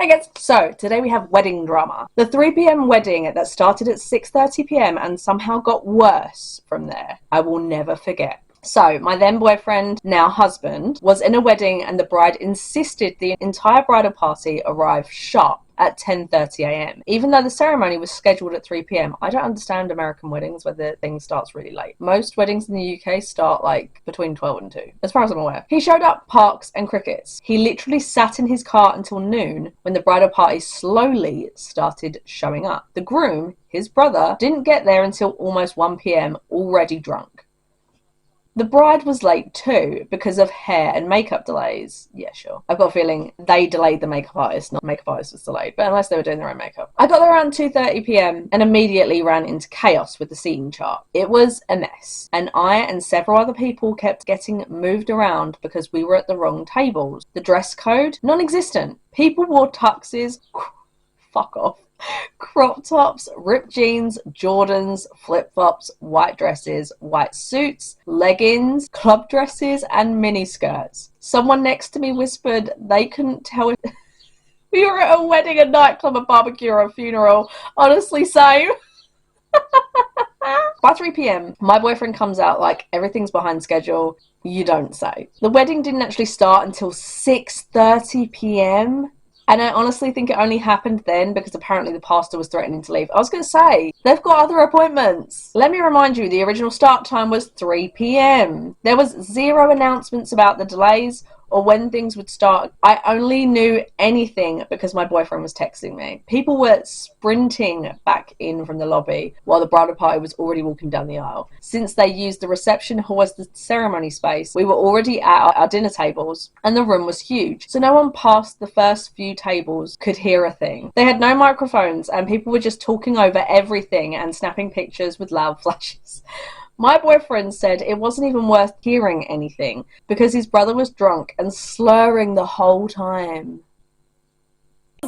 Hey guys, so today we have wedding drama. The 3 p.m. wedding that started at 6:30 p.m. and somehow got worse from there. I will never forget. So, my then boyfriend, now husband, was in a wedding and the bride insisted the entire bridal party arrive sharp at 10:30 a.m. Even though the ceremony was scheduled at 3 p.m. I don't understand American weddings where the thing starts really late. Most weddings in the UK start like between 12 and 2, as far as I'm aware. He showed up parks and crickets. He literally sat in his car until noon when the bridal party slowly started showing up. The groom, his brother, didn't get there until almost 1 p.m. already drunk. The bride was late too because of hair and makeup delays. Yeah, sure. I've got a feeling they delayed the makeup artist, not the makeup artist was delayed, but unless they were doing their own makeup. I got there around 2:30 p.m. and immediately ran into chaos with the seating chart. It was a mess, and I and several other people kept getting moved around because we were at the wrong tables. The dress code? Non-existent. People wore tuxes. Fuck off. Crop tops, ripped jeans, Jordans, flip-flops, white dresses, white suits, leggings, club dresses, and mini skirts. Someone next to me whispered they couldn't tell if we were at a wedding, a nightclub, a barbecue, or a funeral. Honestly, same. By 3 p.m, my boyfriend comes out like everything's behind schedule. You don't say. The wedding didn't actually start until 6:30 p.m. And I honestly think it only happened then because apparently the pastor was threatening to leave. I was going to say, they've got other appointments. Let me remind you, the original start time was 3 p.m. There was zero announcements about the delays or when things would start. I only knew anything because my boyfriend was texting me. People were sprinting back in from the lobby while the bridal party was already walking down the aisle. Since they used the reception hall as the ceremony space, we were already at our dinner tables and the room was huge. So no one past the first few tables could hear a thing. They had no microphones and people were just talking over everything and snapping pictures with loud flashes. My boyfriend said it wasn't even worth hearing anything because his brother was drunk and slurring the whole time.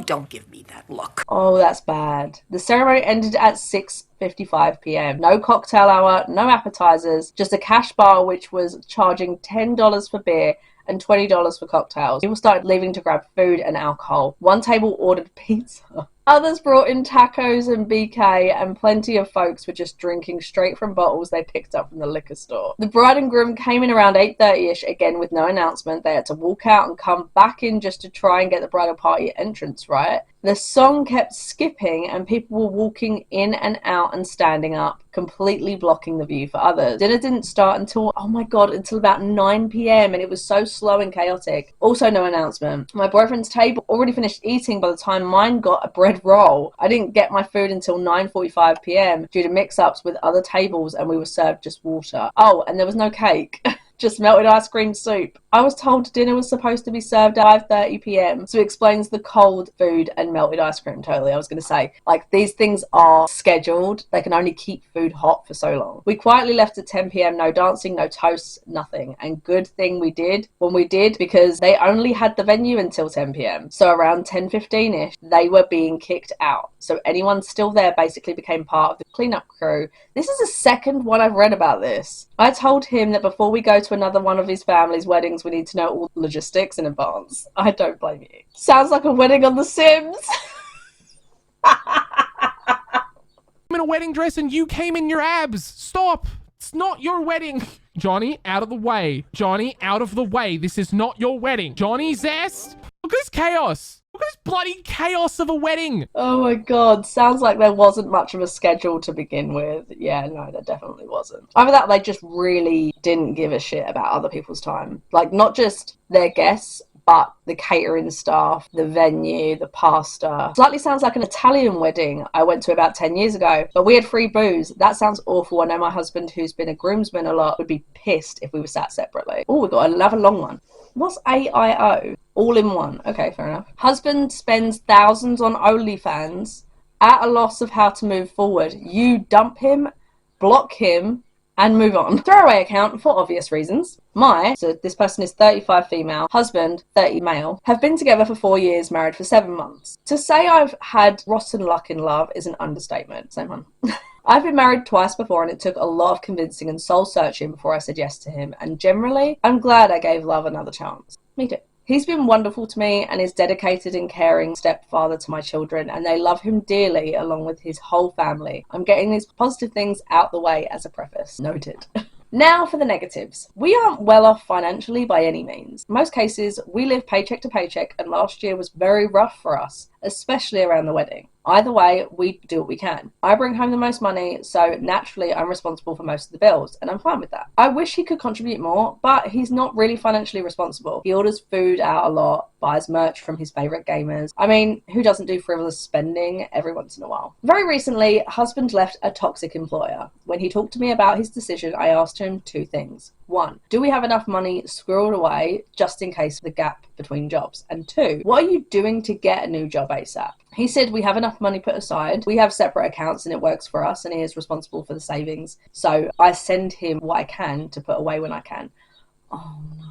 Don't give me that look. Oh, that's bad. The ceremony ended at 6:55 p.m. No cocktail hour, no appetizers, just a cash bar which was charging $10 for beer and $20 for cocktails. People started leaving to grab food and alcohol. One table ordered pizza. Others brought in tacos and BK, and plenty of folks were just drinking straight from bottles they picked up from the liquor store. The bride and groom came in around 8:30ish, again with no announcement. They had to walk out and come back in just to try and get the bridal party entrance right. The song kept skipping and people were walking in and out and standing up, completely blocking the view for others. Dinner didn't start until, oh my god, until about 9 p.m. and it was so slow and chaotic. Also no announcement. My boyfriend's table already finished eating by the time mine got a bread roll. I didn't get my food until 9:45 p.m. due to mix-ups with other tables and we were served just water. Oh, and there was no cake. Just melted ice cream soup. I was told dinner was supposed to be served at 5:30 p.m. So it explains the cold food and melted ice cream totally. I was going to say, like, these things are scheduled. They can only keep food hot for so long. We quietly left at 10 p.m. No dancing, no toasts, nothing. And good thing we did when we did because they only had the venue until 10 p.m. So around 10:15ish, they were being kicked out. So anyone still there basically became part of the cleanup crew. This is the second one I've read about this. I told him that before we go to another one of his family's weddings, we need to know all the logistics in advance. I don't blame you. Sounds like a wedding on The Sims. I'm in a wedding dress and you came in your abs. Stop. It's not your wedding. Johnny, out of the way. Johnny, out of the way. This is not your wedding. Johnny Zest. Look at this chaos. Look at this bloody chaos of a wedding. Oh my god, sounds like there wasn't much of a schedule to begin with. Yeah, no, there definitely wasn't. Either that, they just really didn't give a shit about other people's time. Like, not just their guests, but the catering staff, the venue, the pastor. Slightly sounds like an Italian wedding I went to about 10 years ago, but we had free booze. That sounds awful. I know my husband, who's been a groomsman a lot, would be pissed if we were sat separately. Oh, we got another long one. What's AIO? All in one. Okay, fair enough. Husband spends thousands on OnlyFans, at a loss of how to move forward. You dump him, block him, and move on. Throwaway account for obvious reasons. So this person is 35 female, husband 30 male, have been together for 4 years, married for 7 months. To say I've had rotten luck in love is an understatement. Same one. I've been married twice before and it took a lot of convincing and soul searching before I said yes to him, and generally, I'm glad I gave love another chance. Me too. He's been wonderful to me and is dedicated and caring stepfather to my children, and they love him dearly along with his whole family. I'm getting these positive things out the way as a preface. Noted. Now for the negatives. We aren't well off financially by any means. In most cases, we live paycheck to paycheck, and last year was very rough for us, especially around the wedding. Either way, we do what we can. I bring home the most money, so naturally I'm responsible for most of the bills, and I'm fine with that. I wish he could contribute more, but he's not really financially responsible. He orders food out a lot, buys merch from his favourite gamers. I mean, who doesn't do frivolous spending every once in a while? Very recently, husband left a toxic employer. When he talked to me about his decision, I asked him 2 things. 1, do we have enough money squirreled away just in case of the gap between jobs? And 2, what are you doing to get a new job ASAP? He said we have enough money put aside. We have separate accounts and it works for us, and he is responsible for the savings. So I send him what I can to put away when I can. Oh no.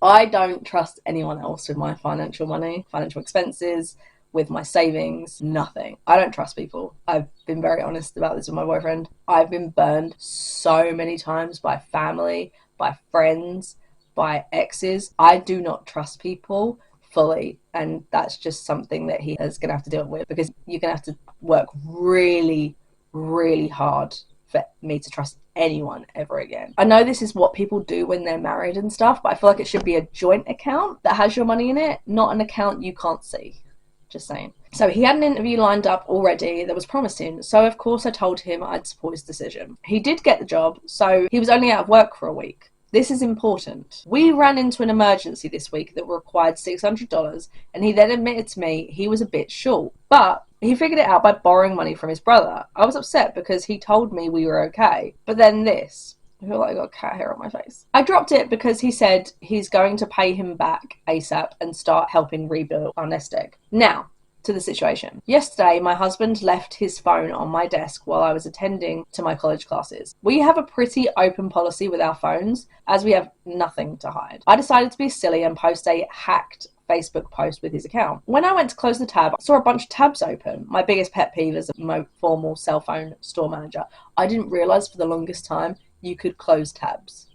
I don't trust anyone else with my financial money, financial expenses, with my savings, nothing. I don't trust people. I've been very honest about this with my boyfriend. I've been burned so many times by family, by friends, by exes. I do not trust people fully, and that's just something that he is going to have to deal with, because you're going to have to work really, really hard for me to trust anyone ever again. I know this is what people do when they're married and stuff, but I feel like it should be a joint account that has your money in it, not an account you can't see. Just saying. So he had an interview lined up already that was promising, so of course I told him I'd support his decision. He did get the job, so he was only out of work for a week. This is important. We ran into an emergency this week that required $600, and he then admitted to me he was a bit short, but he figured it out by borrowing money from his brother. I was upset because he told me we were okay, but then this. I feel like I got cat hair on my face. I dropped it because he said he's going to pay him back ASAP and start helping rebuild our nest egg. Now, to the situation. Yesterday, my husband left his phone on my desk while I was attending to my college classes. We have a pretty open policy with our phones, as we have nothing to hide. I decided to be silly and post a hacked Facebook post with his account. When I went to close the tab, I saw a bunch of tabs open. My biggest pet peeve as a formal cell phone store manager. I didn't realise for the longest time you could close tabs.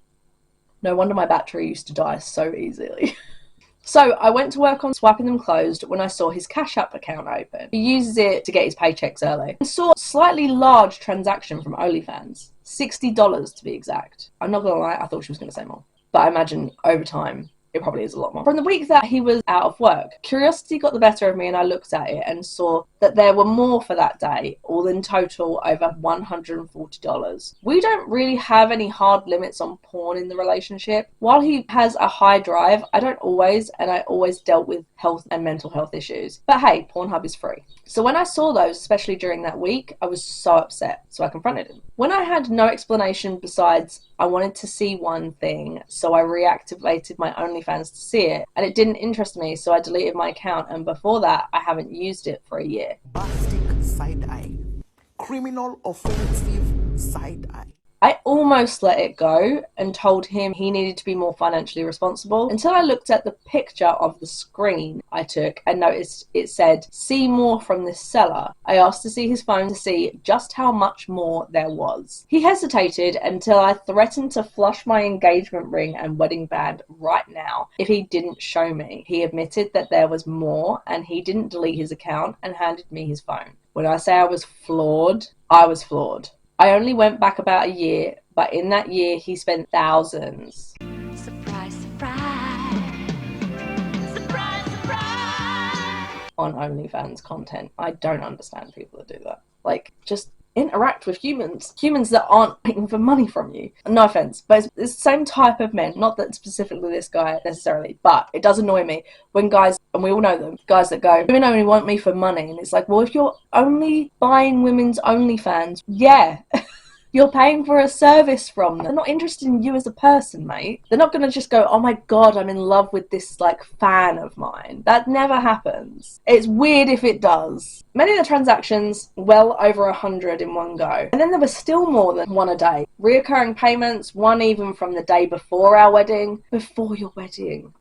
No wonder my battery used to die so easily. So I went to work on swiping them closed when I saw his Cash App account open. He uses it to get his paychecks early. I saw a slightly large transaction from OnlyFans. $60 to be exact. I'm not gonna lie, I thought she was gonna say more. But I imagine over time, it probably is a lot more. From the week that he was out of work, curiosity got the better of me and I looked at it and saw that there were more for that day, all in total over $140. We don't really have any hard limits on porn in the relationship. While he has a high drive, I don't always, and I always dealt with health and mental health issues. But hey, Pornhub is free. So when I saw those, especially during that week, I was so upset, so I confronted him. When I had no explanation besides I wanted to see one thing, so I reactivated my OnlyFans to see it, and it didn't interest me, so I deleted my account, and before that, I haven't used it for a year. Bombastic side eye. Criminal offensive side eye. I almost let it go and told him he needed to be more financially responsible until I looked at the picture of the screen I took and noticed it said, "See more from this seller." I asked to see his phone to see just how much more there was. He hesitated until I threatened to flush my engagement ring and wedding band right now if he didn't show me. He admitted that there was more and he didn't delete his account and handed me his phone. When I say I was floored, I was floored. I only went back about a year, but in that year he spent thousands. Surprise, surprise. Surprise, surprise. On OnlyFans content. I don't understand people that do that. Like, just interact with humans. Humans that aren't paying for money from you. No offense, but it's the same type of men. Not that specifically this guy necessarily, but it does annoy me when guys, and we all know them, guys that go, "Women only want me for money." And it's like, well, if you're only buying women's OnlyFans, yeah. You're paying for a service from them. They're not interested in you as a person, mate. They're not going to just go, "Oh my god, I'm in love with this, like, fan of mine." That never happens. It's weird if it does. Many of the transactions, well over 100 in one go. And then there was still more than one a day. Reoccurring payments, one even from the day before our wedding. Before your wedding.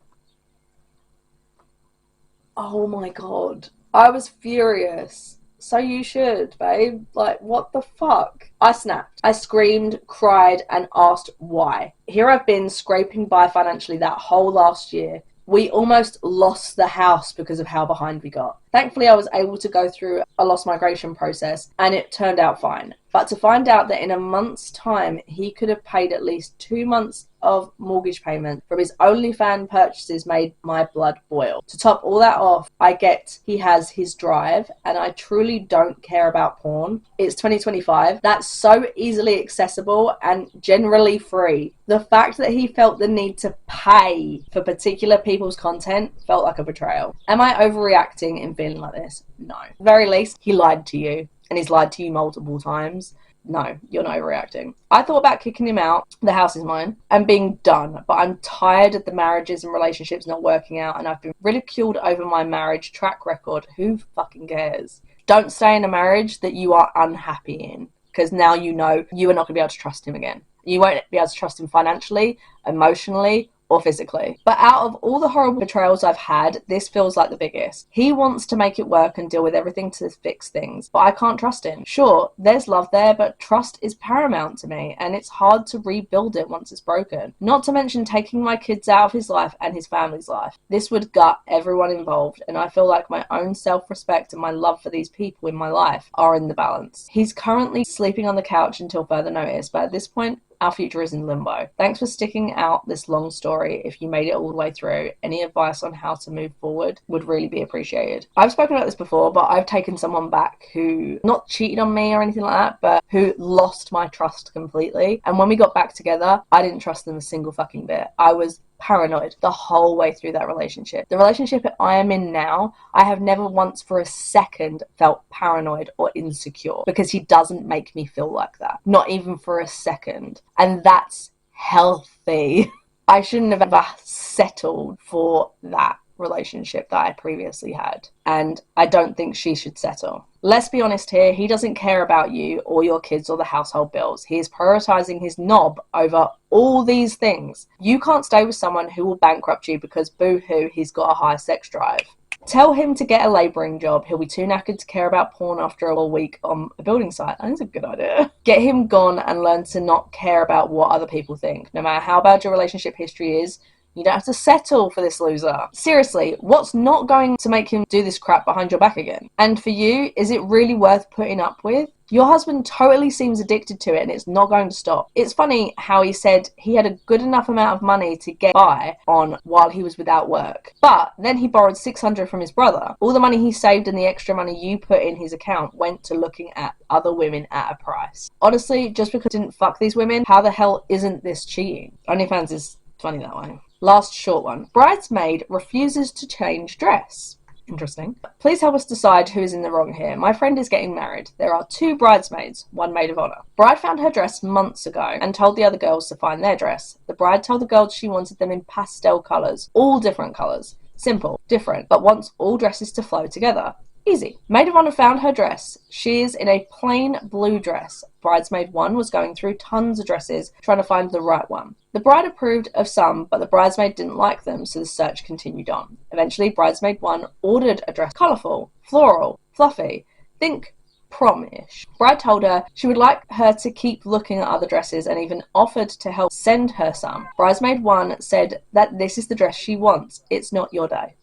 Oh my god. I was furious. So you should, babe. Like, what the fuck? I snapped. I screamed, cried, and asked why. Here I've been scraping by financially that whole last year, We almost lost the house because of how behind we got. Thankfully, I was able to go through a loss migration process and it turned out fine. But to find out that in a month's time, he could have paid at least 2 months of mortgage payment from his OnlyFans purchases made my blood boil. To top all that off, I get he has his drive and I truly don't care about porn. It's 2025. That's so easily accessible and generally free. The fact that he felt the need to pay for particular people's content felt like a betrayal. Am I overreacting in feeling like this? No. At the very least, he lied to you, and he's lied to you multiple times. No, you're not overreacting. I thought about kicking him out, the house is mine, and being done, but I'm tired of the marriages and relationships not working out, and I've been ridiculed over my marriage track record. Who fucking cares? Don't stay in a marriage that you are unhappy in, because now you know you are not going to be able to trust him again. You won't be able to trust him financially, emotionally, or physically. But out of all the horrible betrayals I've had, this feels like the biggest. He wants to make it work and deal with everything to fix things, but I can't trust him. Sure, there's love there, but trust is paramount to me, and it's hard to rebuild it once it's broken. Not to mention taking my kids out of his life and his family's life. This would gut everyone involved, and I feel like my own self-respect and my love for these people in my life are in the balance. He's currently sleeping on the couch until further notice, but at this point, our future is in limbo. Thanks for sticking out this long story. If you made it all the way through, any advice on how to move forward would really be appreciated. I've spoken about this before, but I've taken someone back who not cheated on me or anything like that, but who lost my trust completely. And when we got back together, I didn't trust them a single fucking bit. I was paranoid the whole way through that relationship. The relationship I am in now, I have never once for a second felt paranoid or insecure because he doesn't make me feel like that. Not even for a second. And that's healthy. I shouldn't have ever settled for that relationship that I previously had. And I don't think she should settle. Let's be honest here, he doesn't care about you or your kids or the household bills. He is prioritizing his knob over all these things. You can't stay with someone who will bankrupt you because boo-hoo, he's got a high sex drive. Tell him to get a labouring job. He'll be too knackered to care about porn after a week on a building site. I think it's a good idea. Get him gone and learn to not care about what other people think. No matter how bad your relationship history is, you don't have to settle for this loser. Seriously, what's not going to make him do this crap behind your back again? And for you, is it really worth putting up with? Your husband totally seems addicted to it and it's not going to stop. It's funny how he said he had a good enough amount of money to get by on while he was without work. But then he borrowed $600 from his brother. All the money he saved and the extra money you put in his account went to looking at other women at a price. Honestly, just because I didn't fuck these women, how the hell isn't this cheating? OnlyFans is funny that way. Last short one. Bridesmaid refuses to change dress. Interesting. Please help us decide who is in the wrong here. My friend is getting married. There are 2 bridesmaids, 1 maid of honor. Bride found her dress months ago and told the other girls to find their dress. The bride told the girls she wanted them in pastel colours, all different colours. Simple, different, but wants all dresses to flow together. Easy. Maid of honor found her dress. She is in a plain blue dress. Bridesmaid 1 was going through tons of dresses trying to find the right one. The bride approved of some, but the bridesmaid didn't like them, so the search continued on. Eventually, bridesmaid 1 ordered a dress colourful, floral, fluffy. Think prom-ish. Bride told her she would like her to keep looking at other dresses and even offered to help send her some. Bridesmaid 1 said that this is the dress she wants. It's not your day.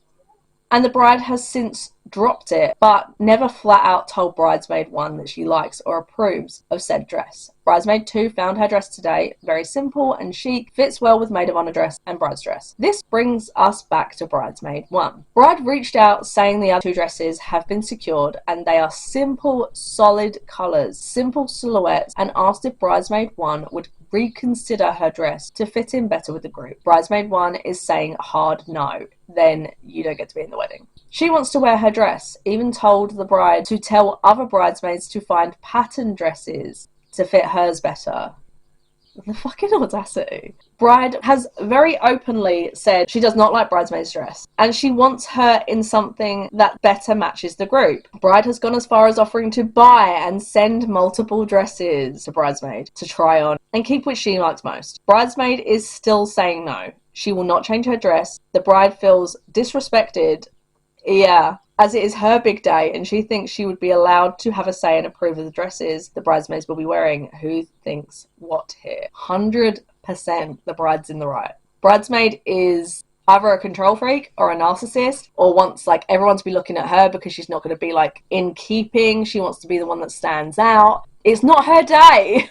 And the bride has since dropped it, but never flat out told Bridesmaid 1 that she likes or approves of said dress. Bridesmaid 2 found her dress today, very simple and chic, fits well with maid of honor dress and bride's dress. This brings us back to Bridesmaid 1. Bride reached out saying the other 2 dresses have been secured and they are simple, solid colours, simple silhouettes, and asked if Bridesmaid 1 would reconsider her dress to fit in better with the group. Bridesmaid 1 is saying hard no. Then you don't get to be in the wedding. She wants to wear her dress, even told the bride to tell other bridesmaids to find pattern dresses to fit hers better. The fucking audacity. Bride has very openly said she does not like bridesmaid's dress and she wants her in something that better matches the group. Bride has gone as far as offering to buy and send multiple dresses to bridesmaid to try on and keep which she likes most. Bridesmaid is still saying no. She will not change her dress. The bride feels disrespected. Yeah, as it is her big day and she thinks she would be allowed to have a say and approve of the dresses the bridesmaids will be wearing. Who thinks what here? 100% the bride's in the right. Bridesmaid is either a control freak or a narcissist, or wants like everyone to be looking at her because she's not going to be like in keeping. She wants to be the one that stands out. It's not her day.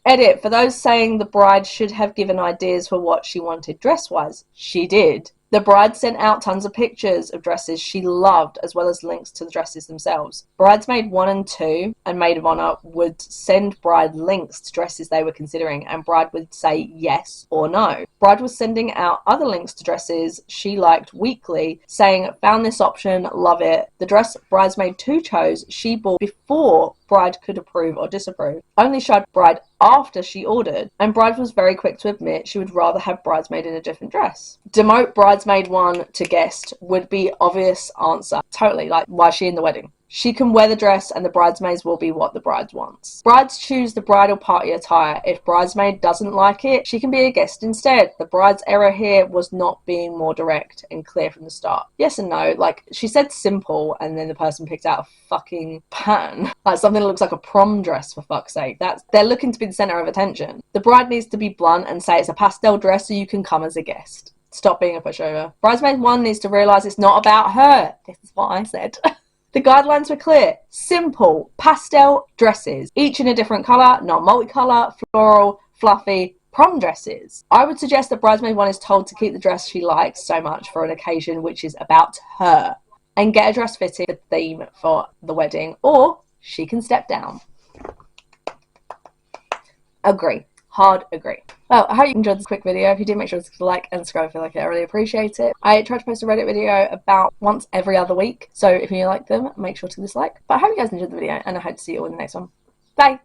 Edit, for those saying the bride should have given ideas for what she wanted dress-wise, she did. The bride sent out tons of pictures of dresses she loved, as well as links to the dresses themselves. Bridesmaid 1 and 2 and Maid of Honor would send bride links to dresses they were considering, and bride would say yes or no. Bride was sending out other links to dresses she liked weekly, saying, found this option, love it. The dress Bridesmaid 2 chose, she bought before bride could approve or disapprove. Only showed bride after she ordered, and bride was very quick to admit she would rather have bridesmaid in a different dress. Demote bridesmaid 1 to guest would be obvious answer. Totally, like, why is she in the wedding? She can wear the dress and the bridesmaids will be what the bride wants. Brides choose the bridal party attire. If bridesmaid doesn't like it, she can be a guest instead. The bride's error here was not being more direct and clear from the start. Yes and no. Like, she said simple and then the person picked out a fucking pattern. Like something that looks like a prom dress, for fuck's sake. They're looking to be the center of attention. The bride needs to be blunt and say it's a pastel dress so you can come as a guest. Stop being a pushover. Bridesmaid 1 needs to realise it's not about her. This is what I said. The guidelines were clear. Simple, pastel dresses, each in a different colour, not multicolour, floral, fluffy, prom dresses. I would suggest that Bridesmaid 1 is told to keep the dress she likes so much for an occasion which is about her, and get a dress fitting the theme for the wedding, or she can step down. Agree. Hard agree. Well, I hope you enjoyed this quick video. If you did, make sure to like and subscribe if you like it. I really appreciate it. I try to post a Reddit video about once every other week, so if you like them, make sure to dislike. But I hope you guys enjoyed the video, and I hope to see you all in the next one. Bye!